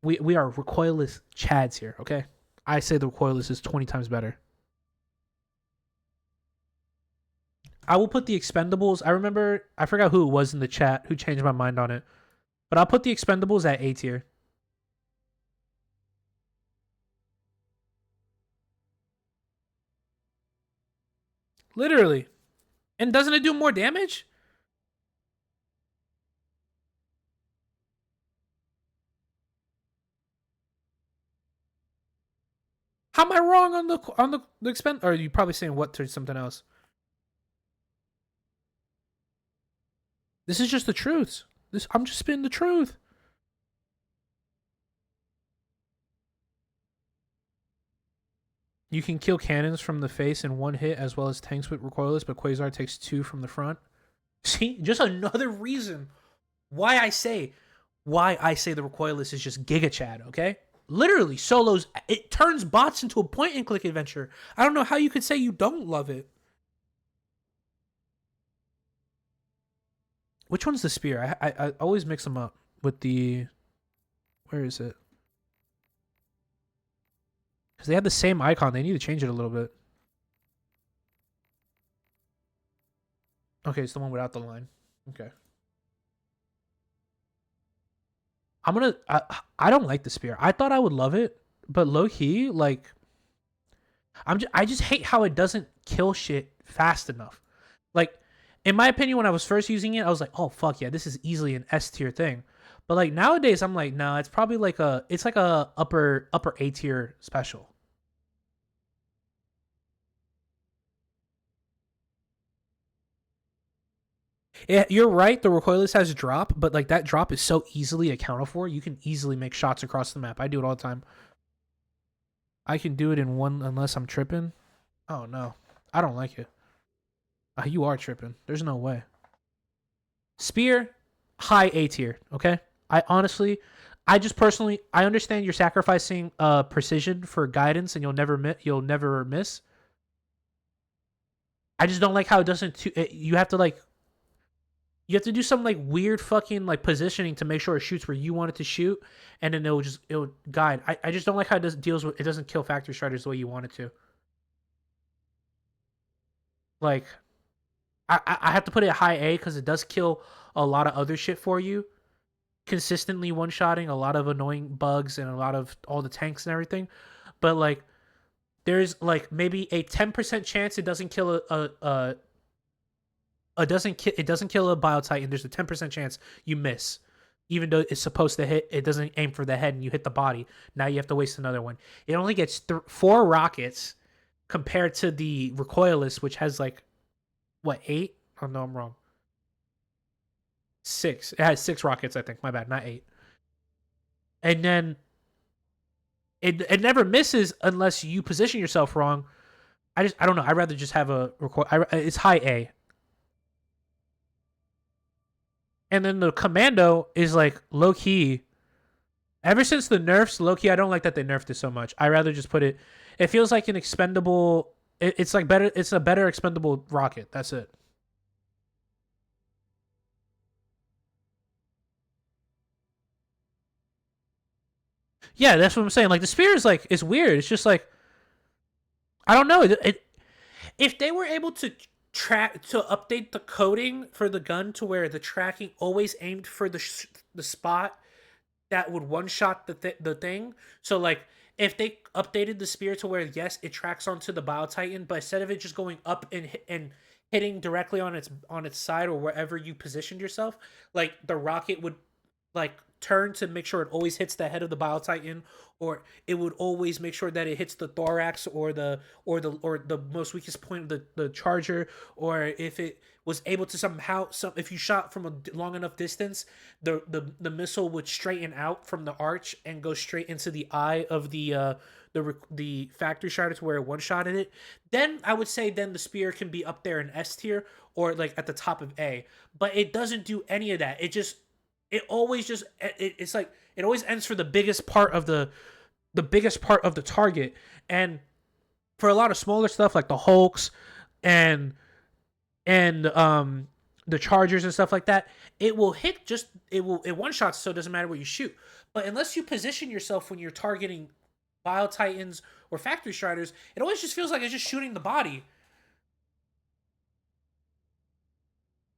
We are Recoilless Chads here, okay? I say the Recoilless is 20 times better. I will put the Expendables. I forgot who it was in the chat who changed my mind on it, but I'll put the Expendables at A tier. Literally. And doesn't it do more damage? How am I wrong on the expense? Or are you probably saying what to something else? This is just the truth. I'm just spitting the truth. You can kill cannons from the face in one hit as well as tanks with recoilless, but Quasar takes two from the front. See, just another reason why I say the recoilless is just Giga Chad, okay? Literally, solos it turns bots into a point and click adventure. I don't know how you could say you don't love it. Which one's the spear? I always mix them up with the. Where is it? Because they have the same icon. They need to change it a little bit. Okay, it's the one without the line. Okay. I don't like the spear. I thought I would love it, but low key, like I just hate how it doesn't kill shit fast enough. Like, in my opinion, when I was first using it, I was like, oh fuck yeah, this is easily an S tier thing. But like nowadays, I'm like, no, it's probably like a upper A tier special. Yeah, you're right. The recoilless has a drop, but like that drop is so easily accounted for. You can easily make shots across the map. I do it all the time. I can do it in one unless I'm tripping. Oh no, I don't like it. You are tripping. There's no way. Spear, high A tier. Okay. I honestly, I just personally, I understand you're sacrificing precision for guidance, and you'll never miss. I just don't like how it doesn't. You have to like you have to do some like weird fucking like positioning to make sure it shoots where you want it to shoot, and then it'll guide. I just don't like how it doesn't kill factory striders the way you want it to. Like I have to put it at high A because it does kill a lot of other shit for you. Consistently one shotting a lot of annoying bugs and a lot of all the tanks and everything. But like there's like maybe a 10% chance it doesn't kill it doesn't kill a bio titan. There's a 10% chance you miss. Even though it's supposed to hit, it doesn't aim for the head and you hit the body. Now you have to waste another one. It only gets 4 rockets compared to the recoilless, which has like what, 8? Oh no, I'm wrong. 6. It has 6 rockets, I think. My bad, not 8. And then it never misses unless you position yourself wrong. I don't know. I'd rather just have a it's high A. And then the commando is like low key. Ever since the nerfs, low key, I don't like that they nerfed it so much. I rather just put it. It feels like an expendable. It's like better. It's a better expendable rocket. That's it. Yeah, that's what I'm saying. Like the spear is like it's weird. It's just like I don't know. If they were able to track to update the coding for the gun to where the tracking always aimed for the spot that would one shot the thing. So like if they updated the spear to where yes it tracks onto the bio titan, but instead of it just going up and hitting directly on its side or wherever you positioned yourself, like the rocket would like turn to make sure it always hits the head of the bio titan, or it would always make sure that it hits the thorax or the most weakest point of the charger, or if it was able to somehow if you shot from a long enough distance, the missile would straighten out from the arch and go straight into the eye of the factory strider to where it one shotted it. Then I would say then the spear can be up there in S tier or like at the top of A, but it doesn't do any of that. It always just it's like it always ends for the biggest part of the biggest part of the target. And for a lot of smaller stuff like the hulks and the chargers and stuff like that, it will hit just it one shots, so it doesn't matter where you shoot. But unless you position yourself when you're targeting bio titans or factory striders, it always just feels like it's just shooting the body.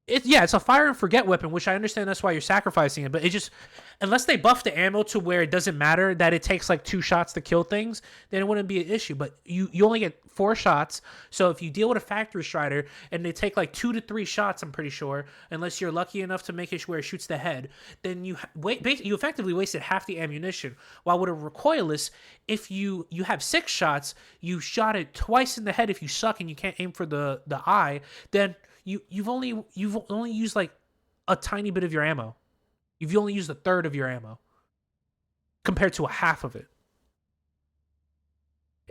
It's a fire and forget weapon, which I understand that's why you're sacrificing it, but it just unless they buff the ammo to where it doesn't matter that it takes like 2 shots to kill things, then it wouldn't be an issue. But you only get 4 shots, so if you deal with a factory strider and they take like 2 to 3 shots, I'm pretty sure, unless you're lucky enough to make it where it shoots the head, then you effectively wasted half the ammunition. While with a recoilless, if you have 6 shots, you shot it twice in the head if you suck and you can't aim for the eye, then you've only used like a tiny bit of your ammo. You've only used a third of your ammo compared to a half of it.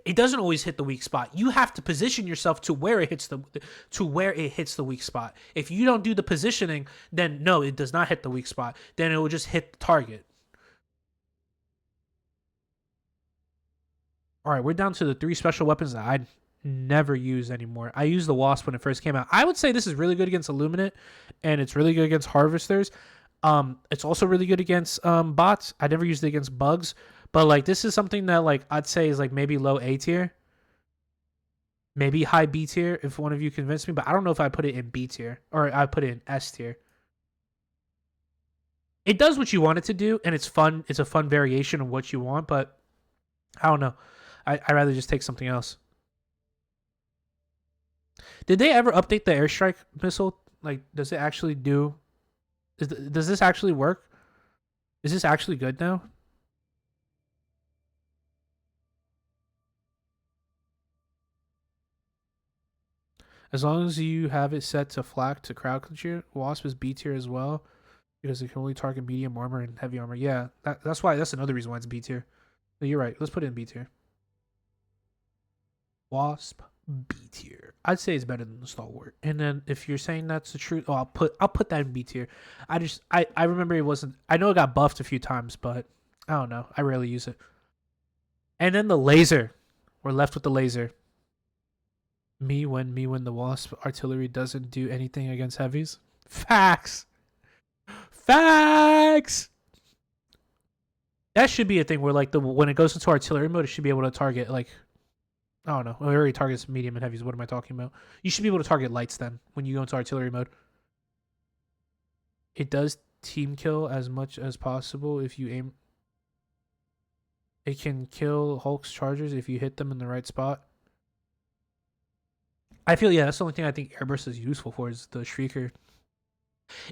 It doesn't always hit the weak spot. You have to position yourself to where it hits the weak spot. If you don't do the positioning, then no, it does not hit the weak spot. Then it will just hit the target. All right, we're down to the 3 special weapons that I never use anymore. I used the Wasp when it first came out. I would say this is really good against Illuminate, and it's really good against Harvesters. It's also really good against bots. I never used it against bugs, But like this is something that like I'd say is like maybe low A tier, maybe high B tier if one of you convinced me. But I don't know if I put it in B tier or I put it in S tier. It does what you want it to do, and it's fun. It's a fun variation of what you want, but I don't know. I'd rather just take something else. Did they ever update the airstrike missile? Like, does it actually do? Does this actually work? Is this actually good now? As long as you have it set to flak to crowd control, Wasp is B tier as well because it can only target medium armor and heavy armor. Yeah, that's why. That's another reason why it's B tier. No, you're right. Let's put it in B tier. Wasp B tier. I'd say it's better than the Stalwart. And then if you're saying that's the truth, I'll put that in B tier. I remember it wasn't. I know it got buffed a few times, but I don't know. I rarely use it. And then the laser. We're left with the laser. Me when the Wasp artillery doesn't do anything against heavies. Facts. Facts. That should be a thing where like when it goes into artillery mode, it should be able to target like I don't know. It already targets medium and heavies. What am I talking about? You should be able to target lights then when you go into artillery mode. It does team kill as much as possible if you aim. It can kill Hulk's chargers if you hit them in the right spot. I feel that's the only thing I think Airburst is useful for is the Shrieker.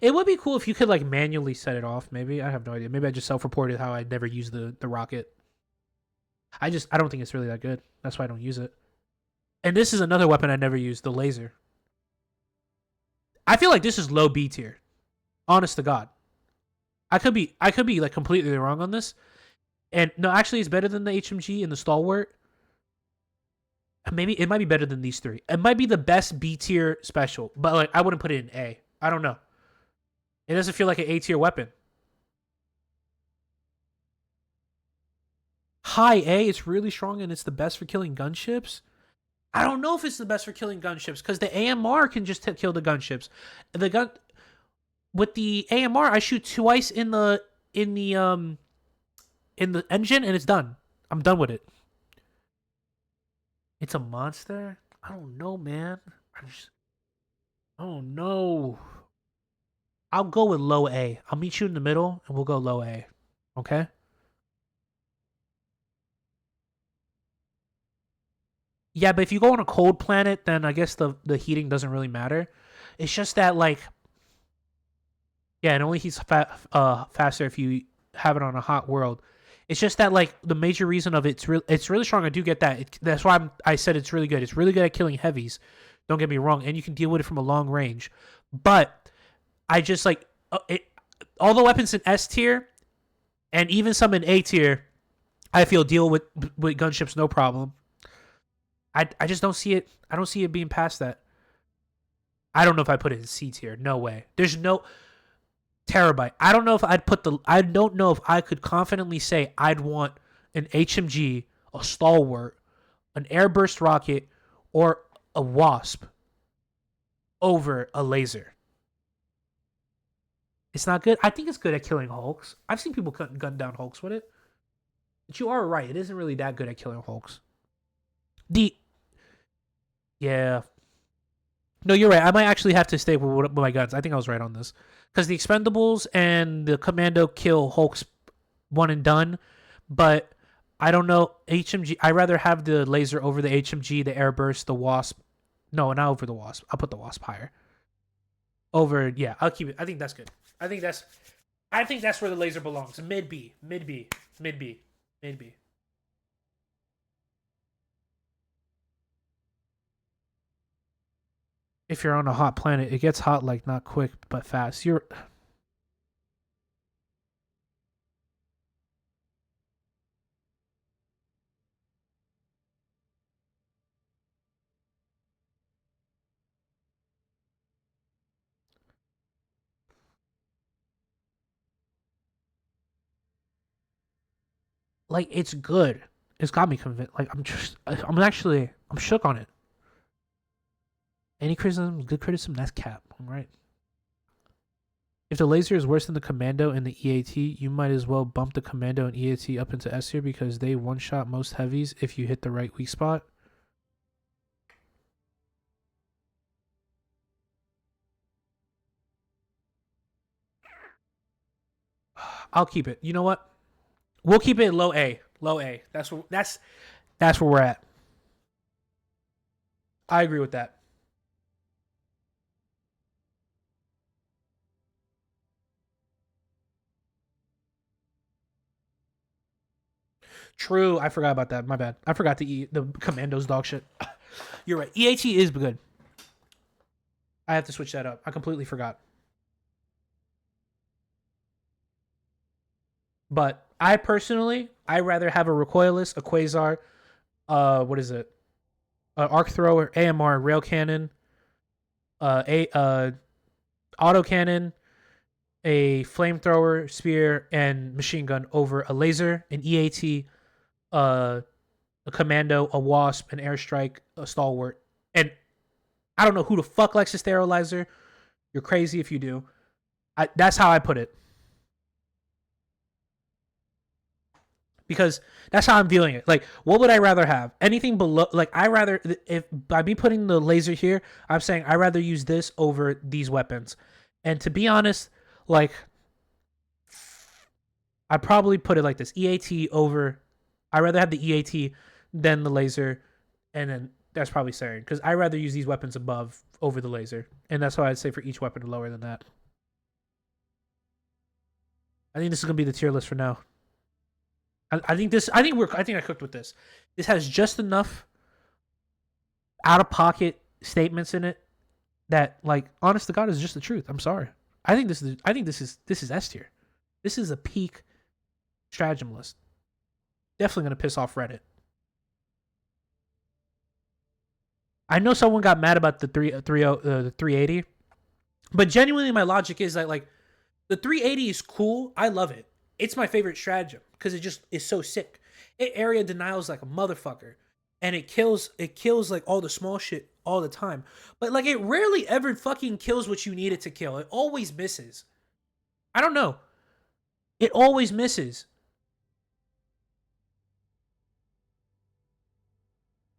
It would be cool if you could like manually set it off. Maybe I have no idea. Maybe I just self-reported how I never use the rocket. I don't think it's really that good. That's why I don't use it. And this is another weapon I never used, the laser. I feel like this is low B tier. Honest to God. I could be like completely wrong on this. And no, actually it's better than the HMG and the Stalwart. Maybe it might be better than these three. It might be the best B tier special, but like I wouldn't put it in A. I don't know. It doesn't feel like an A tier weapon. High A, it's really strong and it's the best for killing gunships. I don't know if it's the best for killing gunships because the AMR can just kill the gunships. The gun with the AMR, I shoot twice in the engine and it's done. I'm done with it. It's a monster. I don't know, man. I don't know. I'll go with low A. I'll meet you in the middle and we'll go low A. Okay? Yeah, but if you go on a cold planet, then I guess the heating doesn't really matter. It's just that like yeah, it only heats faster if you have it on a hot world. It's just that like the major reason of it's really strong. I do get that. That's why I said it's really good. It's really good at killing heavies. Don't get me wrong, and you can deal with it from a long range. But I just like all the weapons in S tier and even some in A tier. I feel deal with gunships no problem. I just don't see it. I don't see it being past that. I don't know if I put it in C tier. No way. There's no terabyte. I don't know if I'd put the. I don't know if I could confidently say I'd want an HMG, a Stalwart, an airburst rocket, or a Wasp over a laser. It's not good. I think it's good at killing Hulks. I've seen people gun down Hulks with it. But you are right. It isn't really that good at killing Hulks. Yeah. No, you're right. I might actually have to stay with my guns. I think I was right on this. Because the Expendables and the Commando kill Hulks one and done. But I don't know. HMG, I'd rather have the laser over the HMG, the Airburst, the Wasp. No, not over the Wasp. I'll put the Wasp higher. Yeah, I'll keep it. I think that's good. I think that's where the laser belongs. Mid B. If you're on a hot planet, it gets hot like not quick but fast. You're like it's good. It's got me convinced. Like I'm shook on it. Any criticism, good criticism, that's cap. I'm right. If the laser is worse than the commando and the EAT, you might as well bump the commando and EAT up into S tier because they one shot most heavies if you hit the right weak spot. I'll keep it. You know what? We'll keep it low A. Low A. That's where we're at. I agree with that. True. I forgot about that. My bad. I forgot to eat the commandos dog shit. You're right. EAT is good. I have to switch that up. I completely forgot. But I personally, I rather have a recoilless, a quasar, what is it? Arc thrower, AMR, rail cannon, a auto cannon, a flamethrower, spear, and machine gun over a laser, an EAT, a commando, a wasp, an airstrike, a stalwart. And I don't know who the fuck likes a sterilizer. You're crazy if you do. That's how I put it. Because that's how I'm viewing it. Like, what would I rather have? Anything below? Like, I rather if by me putting the laser here, I'm saying I rather use this over these weapons. And to be honest, like, I probably put it like this: EAT over. I rather have the EAT than the laser, and then that's probably saying because I rather use these weapons above over the laser, and that's why I'd say for each weapon lower than that. I think this is gonna be the tier list for now. I think this. I think I cooked with this. This has just enough out of pocket statements in it that, like, honest to God, is just the truth. I'm sorry. I think this is. I think this is S tier. This is a peak stratagem list. Definitely gonna piss off Reddit. I know someone got mad about the 380, but genuinely, my logic is that, like, the 380 is cool. I love it. It's my favorite stratagem because it just is so sick. It area denials like a motherfucker, and it kills like all the small shit all the time. But like it rarely ever fucking kills what you need it to kill. It always misses. I don't know. It always misses.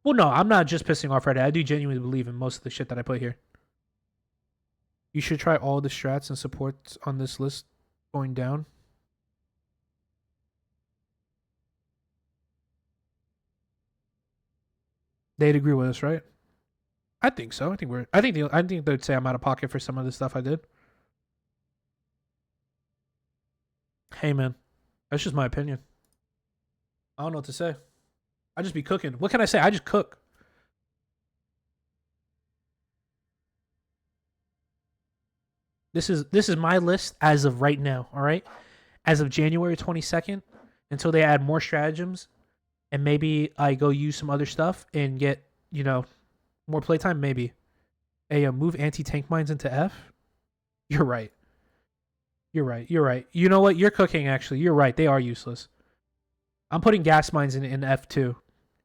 Well, no, I'm not just pissing off Reddit. I do genuinely believe in most of the shit that I put here. You should try all the strats and supports on this list going down. They'd agree with us, right? I think so. I think they'd say I'm out of pocket for some of the stuff I did. Hey man, that's just my opinion. I don't know what to say. I just be cooking. What can I say? I just cook. This is my list as of right now. All right, as of January 22nd, until they add more stratagems, and maybe I go use some other stuff and get more playtime. Maybe. Hey, move anti tank mines into F. You're right. You're right. You're right. You know what? You're cooking. Actually, you're right. They are useless. I'm putting gas mines in F too,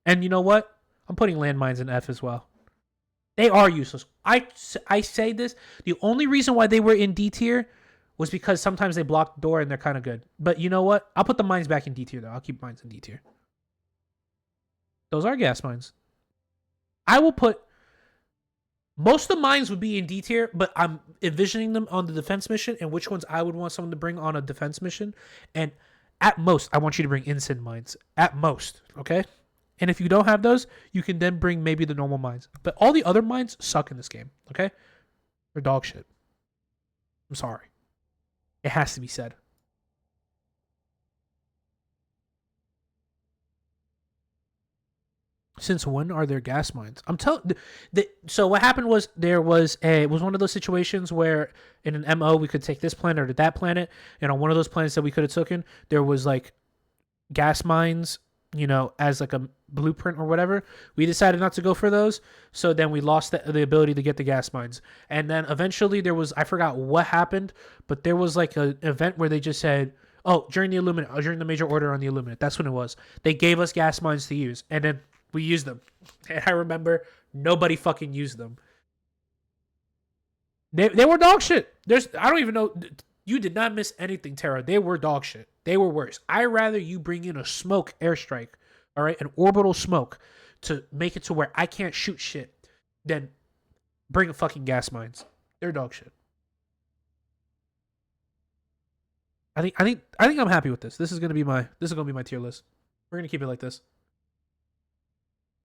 and you know what? I'm putting landmines in F as well. They are useless. I say this. The only reason why they were in D tier was because sometimes they block the door and they're kind of good. But you know what? I'll put the mines back in D tier though. I'll keep mines in D tier. Those are gas mines. I will put most of the mines would be in D tier, but I'm envisioning them on the defense mission and which ones I would want someone to bring on a defense mission. And at most, I want you to bring Ensign mines. At most, okay? And if you don't have those, you can then bring maybe the normal mines. But all the other mines suck in this game, okay? They're dog shit. I'm sorry. It has to be said. Since when are there gas mines? I'm telling. So what happened was it was one of those situations where in an MO we could take this planet or that planet, and on one of those planets that we could have taken, there was like gas mines, as like a blueprint or whatever. We decided not to go for those, so then we lost the ability to get the gas mines. And then eventually there was, I forgot what happened, but there was like an event where they just said, oh, during the major order on the Illuminate, that's when it was. They gave us gas mines to use, and then we used them. And I remember nobody fucking used them. They were dog shit. I don't even know. You did not miss anything, Terra. They were dog shit. They were worse. I rather you bring in a smoke airstrike, all right, an orbital smoke to make it to where I can't shoot shit than bring a fucking gas mines. They're dog shit. I think I'm happy with this. This is gonna be my tier list. We're gonna keep it like this.